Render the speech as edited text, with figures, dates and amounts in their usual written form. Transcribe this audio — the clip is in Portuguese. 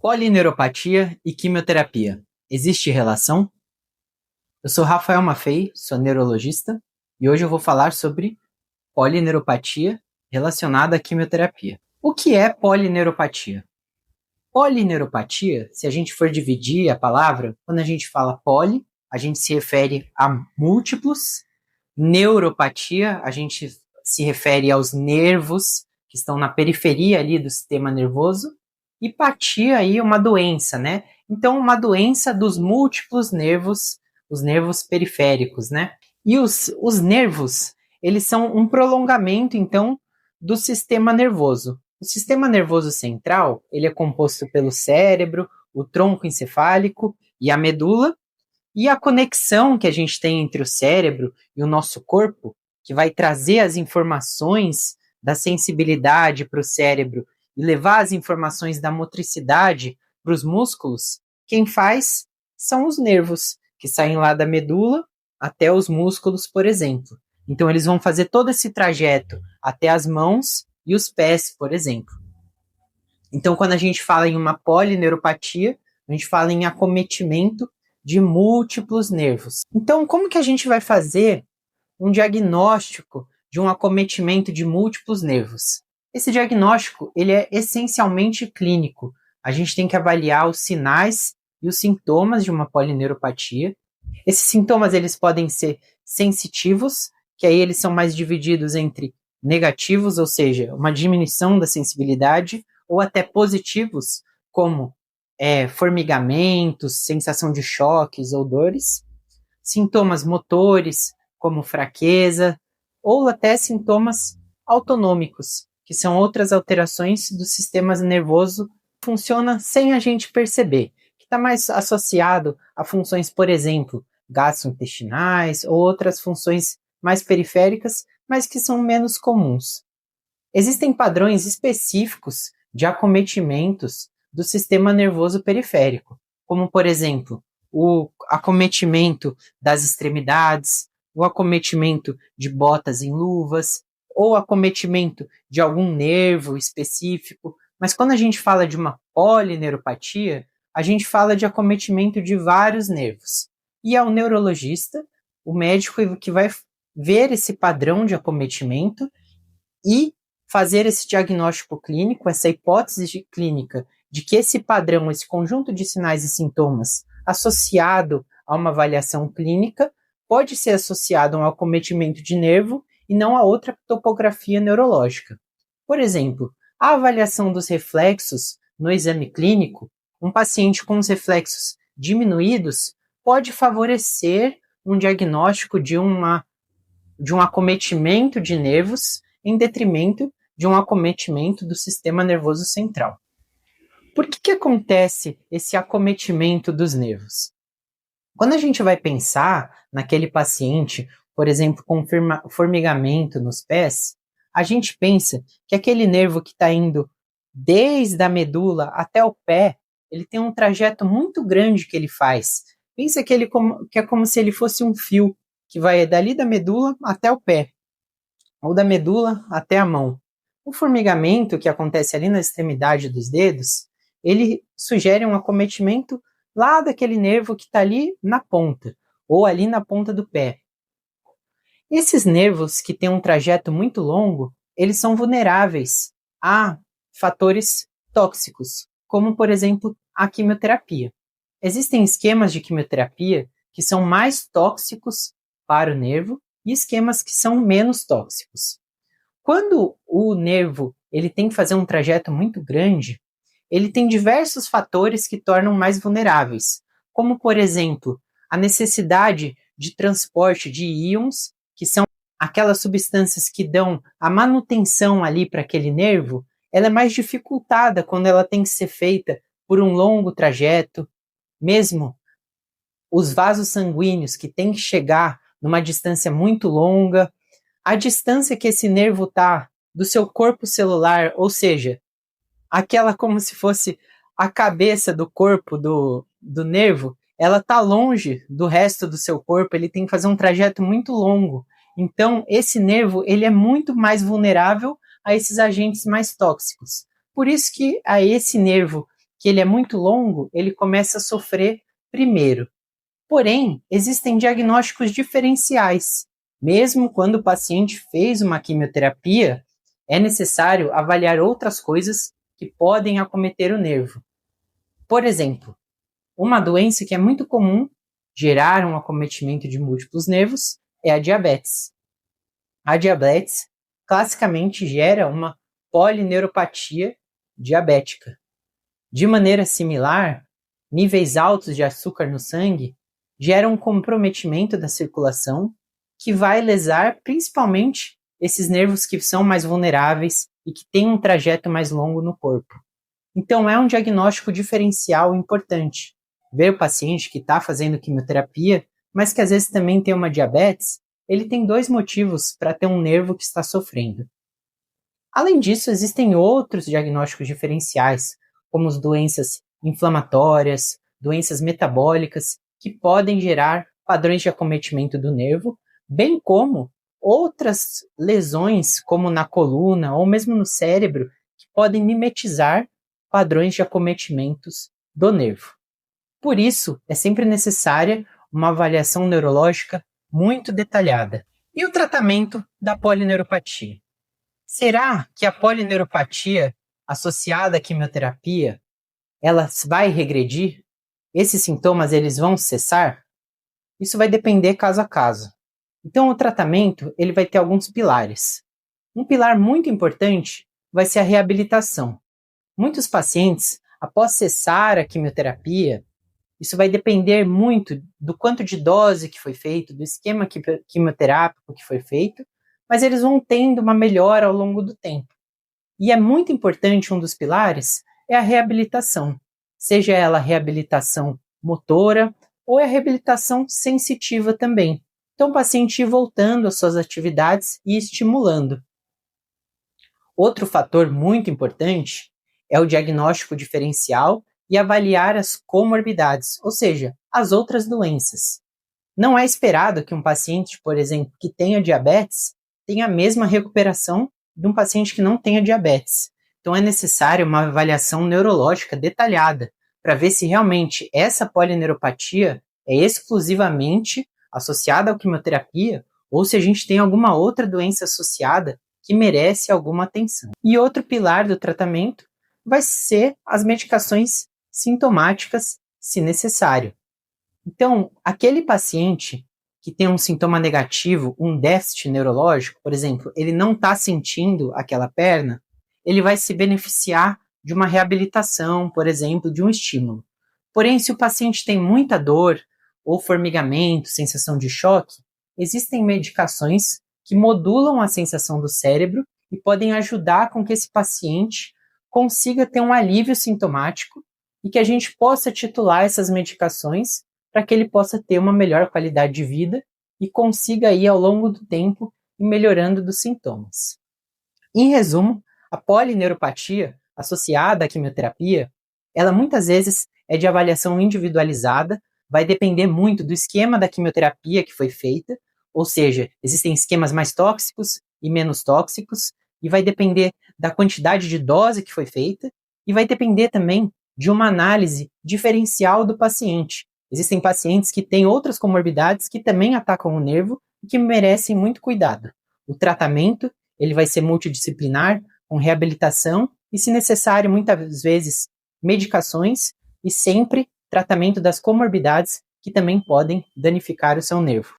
Polineuropatia e quimioterapia. Existe relação? Eu sou Rafael Maffei, sou neurologista, e hoje eu vou falar sobre polineuropatia relacionada à quimioterapia. O que é polineuropatia? Polineuropatia, se a gente for dividir a palavra, quando a gente fala poli, a gente se refere a múltiplos. Neuropatia, a gente se refere aos nervos que estão na periferia ali do sistema nervoso. E patia aí é uma doença, né? Então, uma doença dos múltiplos nervos, os nervos periféricos, né? E os nervos, eles são um prolongamento, então, do sistema nervoso. O sistema nervoso central, ele é composto pelo cérebro, o tronco encefálico e a medula, e a conexão que a gente tem entre o cérebro e o nosso corpo, que vai trazer as informações da sensibilidade para o cérebro e levar as informações da motricidade para os músculos, quem faz são os nervos, que saem lá da medula até os músculos, por exemplo. Então, eles vão fazer todo esse trajeto até as mãos e os pés, por exemplo. Então, quando a gente fala em uma polineuropatia, a gente fala em acometimento de múltiplos nervos. Então, como que a gente vai fazer um diagnóstico de um acometimento de múltiplos nervos? Esse diagnóstico, ele é essencialmente clínico. A gente tem que avaliar os sinais e os sintomas de uma polineuropatia. Esses sintomas, eles podem ser sensitivos, que aí eles são mais divididos entre negativos, ou seja, uma diminuição da sensibilidade, ou até positivos, como formigamentos, sensação de choques ou dores, sintomas motores, como fraqueza, ou até sintomas autonômicos, que são outras alterações do sistema nervoso que funciona sem a gente perceber, que está mais associado a funções, por exemplo, gastrointestinais ou outras funções mais periféricas, mas que são menos comuns. Existem padrões específicos de acometimentos do sistema nervoso periférico, como, por exemplo, o acometimento das extremidades, o acometimento de botas em luvas, ou acometimento de algum nervo específico. Mas quando a gente fala de uma polineuropatia, a gente fala de acometimento de vários nervos. E é o neurologista, o médico que vai ver esse padrão de acometimento e fazer esse diagnóstico clínico, essa hipótese clínica de que esse padrão, esse conjunto de sinais e sintomas associado a uma avaliação clínica pode ser associado a um acometimento de nervo e não a outra topografia neurológica. Por exemplo, a avaliação dos reflexos no exame clínico, um paciente com os reflexos diminuídos pode favorecer um diagnóstico de um acometimento de nervos em detrimento de um acometimento do sistema nervoso central. Por que acontece esse acometimento dos nervos? Quando a gente vai pensar naquele paciente, por exemplo, com formigamento nos pés, a gente pensa que aquele nervo que está indo desde a medula até o pé, ele tem um trajeto muito grande que ele faz. Pensa que é como se ele fosse um fio que vai dali da medula até o pé, ou da medula até a mão. O formigamento que acontece ali na extremidade dos dedos, ele sugere um acometimento lá daquele nervo que está ali na ponta, ou ali na ponta do pé. Esses nervos que têm um trajeto muito longo, eles são vulneráveis a fatores tóxicos, como, por exemplo, a quimioterapia. Existem esquemas de quimioterapia que são mais tóxicos para o nervo e esquemas que são menos tóxicos. Quando o nervo ele tem que fazer um trajeto muito grande, ele tem diversos fatores que tornam mais vulneráveis, como, por exemplo, a necessidade de transporte de íons, que são aquelas substâncias que dão a manutenção ali para aquele nervo, ela é mais dificultada quando ela tem que ser feita por um longo trajeto, mesmo os vasos sanguíneos que têm que chegar numa distância muito longa, a distância que esse nervo está do seu corpo celular, ou seja, aquela como se fosse a cabeça do corpo do nervo, ela está longe do resto do seu corpo, ele tem que fazer um trajeto muito longo. Então, esse nervo ele é muito mais vulnerável a esses agentes mais tóxicos. Por isso que a esse nervo que ele é muito longo, ele começa a sofrer primeiro. Porém, existem diagnósticos diferenciais. Mesmo quando o paciente fez uma quimioterapia, é necessário avaliar outras coisas que podem acometer o nervo. Por exemplo, uma doença que é muito comum gerar um acometimento de múltiplos nervos é a diabetes. A diabetes classicamente gera uma polineuropatia diabética. De maneira similar, níveis altos de açúcar no sangue geram um comprometimento da circulação que vai lesar principalmente esses nervos que são mais vulneráveis e que têm um trajeto mais longo no corpo. Então, é um diagnóstico diferencial importante. Ver o paciente que está fazendo quimioterapia, mas que às vezes também tem uma diabetes, ele tem 2 motivos para ter um nervo que está sofrendo. Além disso, existem outros diagnósticos diferenciais, como as doenças inflamatórias, doenças metabólicas, que podem gerar padrões de acometimento do nervo, bem como outras lesões, como na coluna ou mesmo no cérebro, que podem mimetizar padrões de acometimentos do nervo. Por isso, é sempre necessária uma avaliação neurológica muito detalhada. E o tratamento da polineuropatia? Será que a polineuropatia associada à quimioterapia, ela vai regredir? Esses sintomas eles vão cessar? Isso vai depender caso a caso. Então, o tratamento ele vai ter alguns pilares. Um pilar muito importante vai ser a reabilitação. Muitos pacientes, após cessar a quimioterapia, isso vai depender muito do quanto de dose que foi feito, do esquema quimioterápico que foi feito, mas eles vão tendo uma melhora ao longo do tempo. E é muito importante, um dos pilares é a reabilitação, seja ela a reabilitação motora ou a reabilitação sensitiva também. Então, o paciente ir voltando às suas atividades e estimulando. Outro fator muito importante é o diagnóstico diferencial e avaliar as comorbidades, ou seja, as outras doenças. Não é esperado que um paciente, por exemplo, que tenha diabetes, tenha a mesma recuperação de um paciente que não tenha diabetes. Então é necessária uma avaliação neurológica detalhada para ver se realmente essa polineuropatia é exclusivamente associada à quimioterapia ou se a gente tem alguma outra doença associada que merece alguma atenção. E outro pilar do tratamento vai ser as medicações sintomáticas, se necessário. Então, aquele paciente que tem um sintoma negativo, um déficit neurológico, por exemplo, ele não está sentindo aquela perna, ele vai se beneficiar de uma reabilitação, por exemplo, de um estímulo. Porém, se o paciente tem muita dor ou formigamento, sensação de choque, existem medicações que modulam a sensação do cérebro e podem ajudar com que esse paciente consiga ter um alívio sintomático e que a gente possa titular essas medicações para que ele possa ter uma melhor qualidade de vida e consiga ir ao longo do tempo melhorando dos sintomas. Em resumo, a polineuropatia associada à quimioterapia, ela muitas vezes é de avaliação individualizada, vai depender muito do esquema da quimioterapia que foi feita, ou seja, existem esquemas mais tóxicos e menos tóxicos, e vai depender da quantidade de dose que foi feita, e vai depender também de uma análise diferencial do paciente. Existem pacientes que têm outras comorbidades que também atacam o nervo e que merecem muito cuidado. O tratamento ele vai ser multidisciplinar, com reabilitação e, se necessário, muitas vezes, medicações e sempre tratamento das comorbidades que também podem danificar o seu nervo.